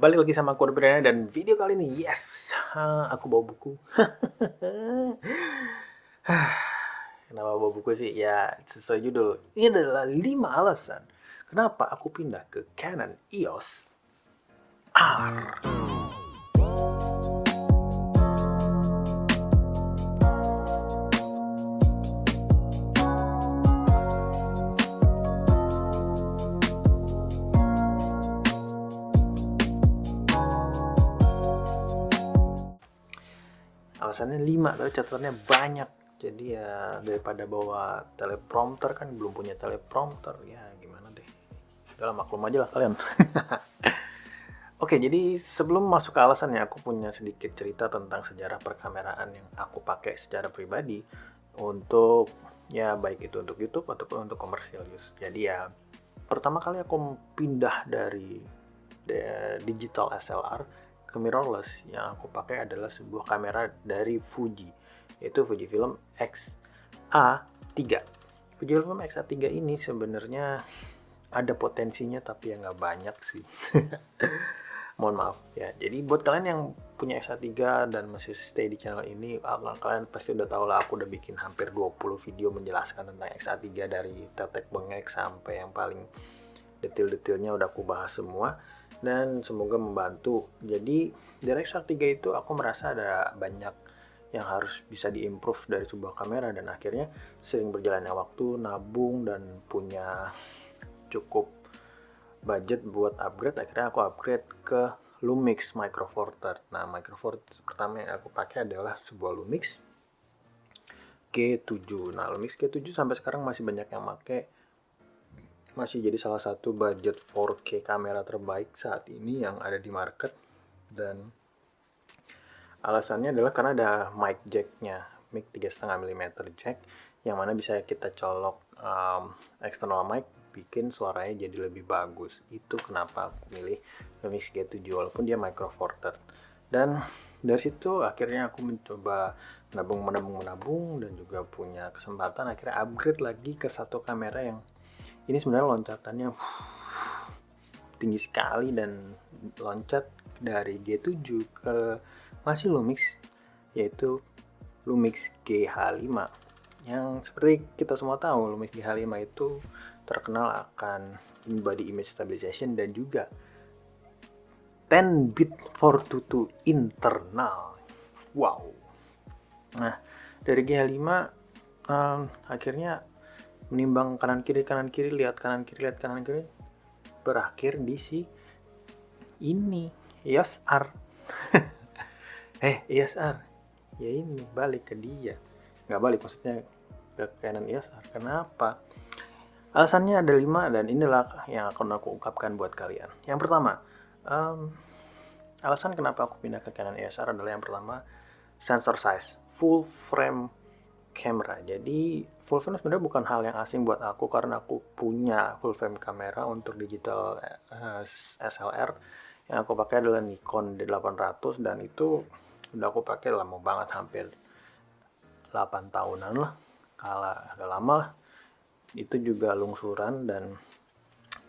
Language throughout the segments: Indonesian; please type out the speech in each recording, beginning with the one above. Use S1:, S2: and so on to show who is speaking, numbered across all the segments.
S1: Balik lagi sama aku Briana dan video kali ini, yes, aku bawa buku. Kenapa bawa buku sih? Ya, sesuai judul. Ini adalah 5 alasan kenapa aku pindah ke Canon EOS R. Alasannya 5, tapi catatannya banyak. Jadi ya daripada bawa teleprompter, kan belum punya teleprompter, ya gimana deh. Udah maklum aja lah kalian. Oke, jadi sebelum masuk ke alasannya, aku punya sedikit cerita tentang sejarah perkameraan yang aku pakai secara pribadi untuk, ya baik itu untuk YouTube ataupun untuk commercial use. Jadi ya, pertama kali aku pindah dari digital SLR ke mirrorless, yang aku pakai adalah sebuah kamera dari Fuji, yaitu Fujifilm X-A3. Fujifilm X-A3 ini sebenarnya ada potensinya tapi ya nggak banyak sih. Mohon maaf ya. Jadi buat kalian yang punya X-A3 dan masih stay di channel ini, kalian pasti udah tahu lah, aku udah bikin hampir 20 video menjelaskan tentang X-A3 dari tetek bengek sampai yang paling detail-detailnya udah aku bahas semua, dan semoga membantu. Jadi dari X-A3 itu aku merasa ada banyak yang harus bisa diimprove dari sebuah kamera, dan akhirnya sering berjalannya waktu, nabung, dan punya cukup budget buat upgrade. Akhirnya aku upgrade ke Lumix Micro Four Thirds. Nah, Micro Four Thirds pertama yang aku pakai adalah sebuah Lumix G7. Nah, Lumix G7 sampai sekarang masih banyak yang pakai, masih jadi salah satu budget 4K kamera terbaik saat ini yang ada di market. Dan alasannya adalah karena ada mic jack-nya, mic 3,5 mm jack, yang mana bisa kita colok external mic, bikin suaranya jadi lebih bagus. Itu kenapa aku milih Lumix G7 walaupun dia Micro Four Thirds. Dan dari situ akhirnya aku mencoba menabung dan juga punya kesempatan akhirnya upgrade lagi ke satu kamera yang ini sebenarnya loncatannya tinggi sekali, dan loncat dari G7 ke masih Lumix, yaitu Lumix GH5, yang seperti kita semua tahu Lumix GH5 itu terkenal akan body image stabilization dan juga 10-bit 422 internal. Wow. Nah, dari GH5 akhirnya menimbang kanan kiri, lihat kanan kiri, berakhir di si ini EOS R. EOS R ya, ini balik ke dia, nggak balik maksudnya ke Canon EOS R. Kenapa? Alasannya ada 5, dan inilah yang akan aku ungkapkan buat kalian. Yang pertama, alasan kenapa aku pindah ke Canon EOS R adalah yang pertama, sensor size, full frame camera. Jadi full frame sebenarnya bukan hal yang asing buat aku, karena aku punya full frame kamera untuk digital SLR. Yang aku pakai adalah Nikon D800, dan itu udah aku pakai lama banget, hampir 8 tahunan lah, agak lama lah. Itu juga lungsuran, dan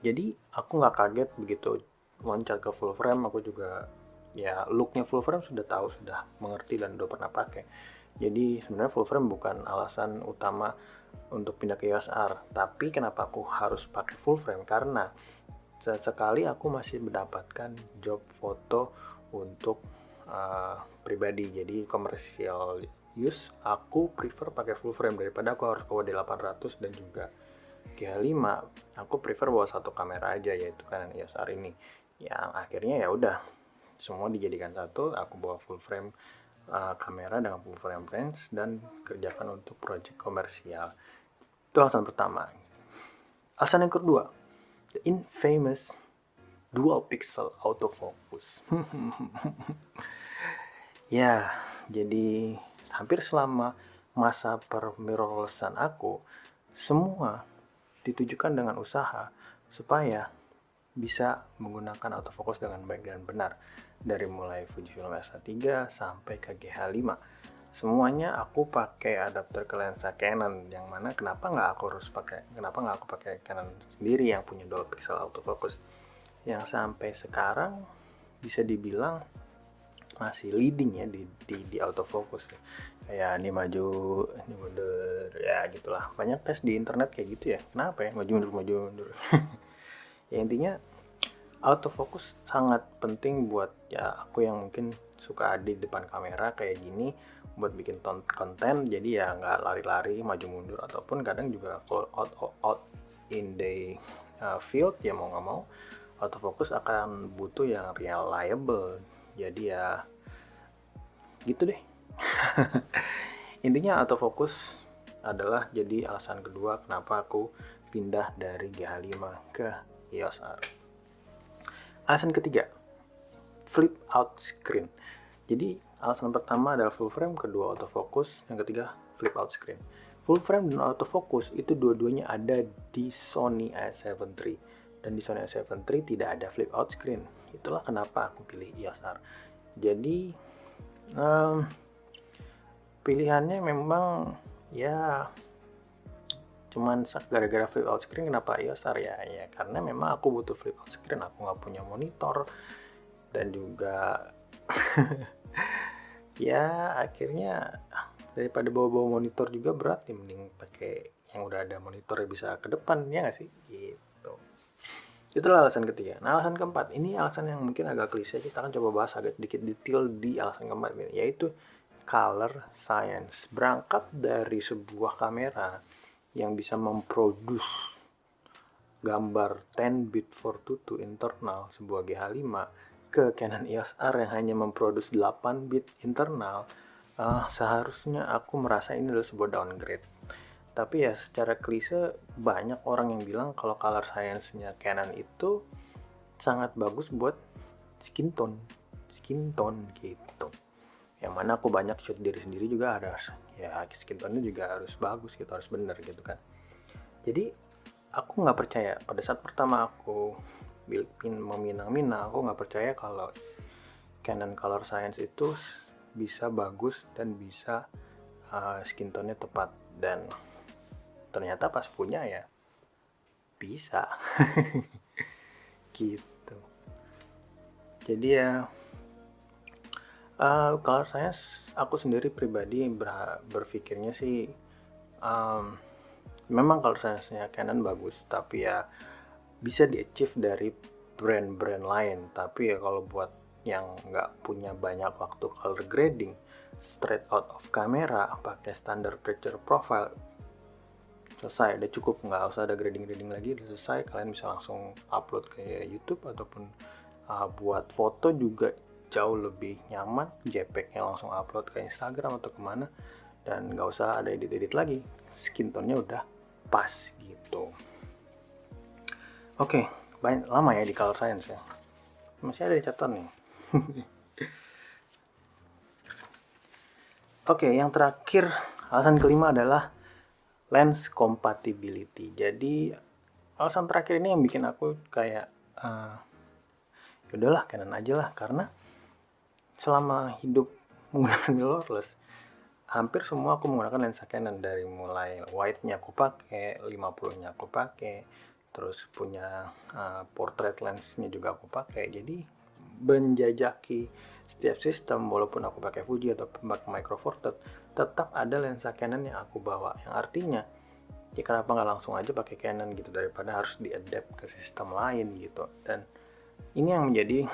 S1: jadi aku nggak kaget begitu loncat ke full frame. Aku juga ya looknya full frame sudah tahu, sudah mengerti, dan udah pernah pakai. Jadi sebenarnya full frame bukan alasan utama untuk pindah ke EOS R. Tapi kenapa aku harus pakai full frame? Karena sesekali aku masih mendapatkan job foto untuk pribadi. Jadi commercial use, aku prefer pakai full frame daripada aku harus bawa D800 dan juga G5. Aku prefer bawa satu kamera aja, yaitu Canon EOS R ini, yang akhirnya ya udah semua dijadikan satu. Aku bawa full frame kamera dengan full frame lens dan kerjakan untuk project komersial. Itu alasan pertama. Alasan yang kedua, the infamous dual pixel autofocus. Ya, jadi hampir selama masa permirrorlessan aku, semua ditujukan dengan usaha supaya bisa menggunakan autofocus dengan baik dan benar. Dari mulai Fujifilm X-A3 sampai ke GH5, semuanya aku pakai adapter ke lensa Canon. Yang mana kenapa nggak aku pakai Canon sendiri yang punya dual pixel autofocus, yang sampai sekarang bisa dibilang masih leading ya di autofocus ya. Kayak ini maju, ini mundur, ya gitulah. Banyak tes di internet kayak gitu ya. Kenapa ya maju mundur. Ya intinya autofocus sangat penting buat ya aku yang mungkin suka di depan kamera kayak gini buat bikin konten, jadi ya nggak lari-lari maju mundur, ataupun kadang juga kalau out in the field ya mau nggak mau autofocus akan butuh yang reliable. Jadi ya gitu deh. Intinya autofocus adalah jadi alasan kedua kenapa aku pindah dari GH5 ke EOS R. Alasan ketiga, flip out screen. Jadi alasan pertama adalah full frame, kedua autofocus, yang ketiga flip out screen. Full frame dan autofocus itu dua-duanya ada di Sony a7 III, dan di Sony a7 III tidak ada flip out screen. Itulah kenapa aku pilih EOS R. Jadi pilihannya memang ya cuman gara-gara flip out screen. Kenapa EOS R ya karena memang aku butuh flip out screen, aku nggak punya monitor, dan juga ya akhirnya daripada bawa monitor juga berat ya, mending pakai yang udah ada monitornya bisa ke depan, ya nggak sih gitu. Itulah alasan ketiga. Nah, alasan keempat, ini alasan yang mungkin agak klise, kita akan coba bahas agak sedikit detail di alasan keempat ini, yaitu color science. Berangkat dari sebuah kamera yang bisa memproduce gambar 10 bit 422 internal sebuah GH5 ke Canon EOS R yang hanya memproduce 8 bit internal, seharusnya aku merasa ini adalah sebuah downgrade. Tapi ya secara klise banyak orang yang bilang kalau color science-nya Canon itu sangat bagus buat skin tone gitu. Yang mana aku banyak shoot diri sendiri juga harus ya skin tone-nya juga harus bagus gitu, harus bener gitu kan. Jadi aku nggak percaya pada saat pertama aku meminang-minang, aku nggak percaya kalau Canon Color Science itu bisa bagus dan bisa skin tone-nya tepat, dan ternyata pas punya ya bisa. Gitu. Jadi ya kalau saya aku sendiri pribadi berpikirnya sih memang kalau science-nya Canon bagus, tapi ya bisa di-achieve dari brand-brand lain. Tapi ya kalau buat yang nggak punya banyak waktu color grading, straight out of camera, pakai standar picture profile, selesai, udah cukup, nggak usah ada grading lagi, udah selesai. Kalian bisa langsung upload ke YouTube, ataupun buat foto juga jauh lebih nyaman, JPEG-nya langsung upload ke Instagram atau kemana, dan nggak usah ada edit lagi, skin tone-nya udah pas gitu. Oke, banyak lama ya di color science ya, masih ada di catatan nih. Oke, yang terakhir, alasan kelima adalah lens compatibility. Jadi alasan terakhir ini yang bikin aku kayak yaudahlah Canon aja lah, karena selama hidup menggunakan mirrorless hampir semua aku menggunakan lensa Canon. Dari mulai wide-nya aku pakai, 50-nya aku pakai, terus punya portrait lens-nya juga aku pakai. Jadi menjajaki setiap sistem, walaupun aku pakai Fuji atau pakai Micro Four Thirds, tetap ada lensa Canon yang aku bawa. Yang artinya ya kenapa nggak langsung aja pakai Canon gitu, daripada harus diadapt ke sistem lain gitu. Dan ini yang menjadi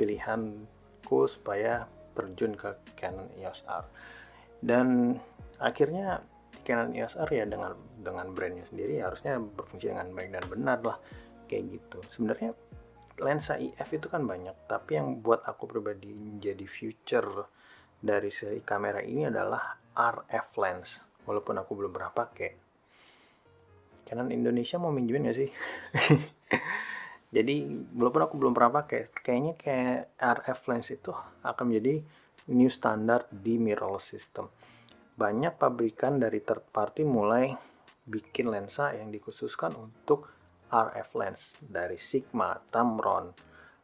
S1: pilihanku supaya terjun ke Canon EOS R. Dan akhirnya Canon EOS R ya dengan brandnya sendiri harusnya berfungsi dengan baik dan benar lah, kayak gitu. Sebenarnya lensa IF itu kan banyak, tapi yang buat aku pribadi menjadi future dari si kamera ini adalah RF lens. Walaupun aku belum pernah pakai, Canon Indonesia mau minjemin gak sih? Jadi walaupun aku belum pernah pakai, kayaknya kayak RF lens itu akan menjadi new standard di mirrorless system. Banyak pabrikan dari third party mulai bikin lensa yang dikhususkan untuk RF lens, dari Sigma, Tamron,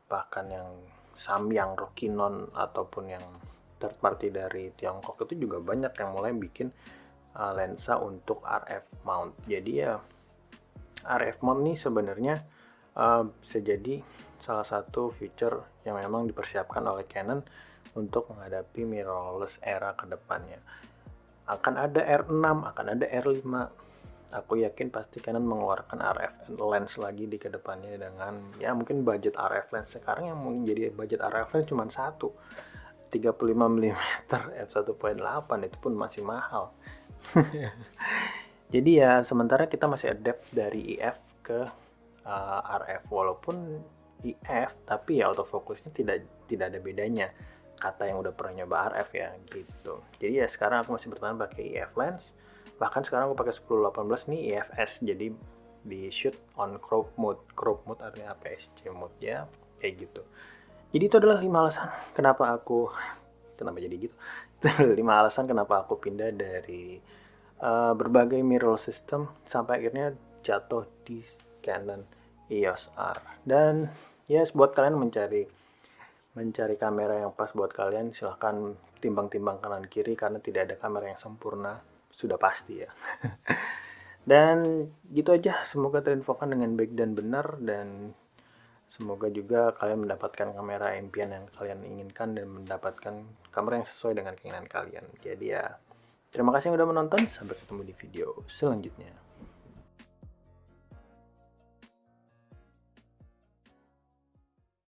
S1: bahkan yang Samyang, Rokinon, ataupun yang third party dari Tiongkok itu juga banyak yang mulai bikin lensa untuk RF mount. Jadi ya RF mount nih sebenarnya bisa jadi salah satu feature yang memang dipersiapkan oleh Canon untuk menghadapi mirrorless era ke depannya. Akan ada R6, akan ada R5. Aku yakin pasti Canon mengeluarkan RF lens lagi di kedepannya dengan ya mungkin budget RF lens sekarang yang mungkin jadi budget RF lens cuma satu, 35 mm f1.8, itu pun masih mahal. Jadi ya sementara kita masih adapt dari IF ke RF, walaupun IF tapi ya autofocusnya tidak ada bedanya, kata yang udah pernah nyoba RF ya gitu. Jadi ya sekarang aku masih bertahan pakai IF lens, bahkan sekarang aku pakai 10-18 nih IFS, jadi di shoot on crop mode artinya APS-C mode ya kayak gitu. Jadi itu adalah 5 alasan kenapa jadi gitu. Itu adalah 5 alasan kenapa aku pindah dari berbagai mirrorless system sampai akhirnya jatuh di Canon EOS R. Dan yes, buat kalian mencari kamera yang pas buat kalian, silahkan timbang-timbang kanan kiri karena tidak ada kamera yang sempurna, sudah pasti ya. Dan gitu aja, semoga terinfokan dengan baik dan benar, dan semoga juga kalian mendapatkan kamera impian yang kalian inginkan dan mendapatkan kamera yang sesuai dengan keinginan kalian. Jadi ya, terima kasih yang udah menonton, sampai ketemu di video selanjutnya.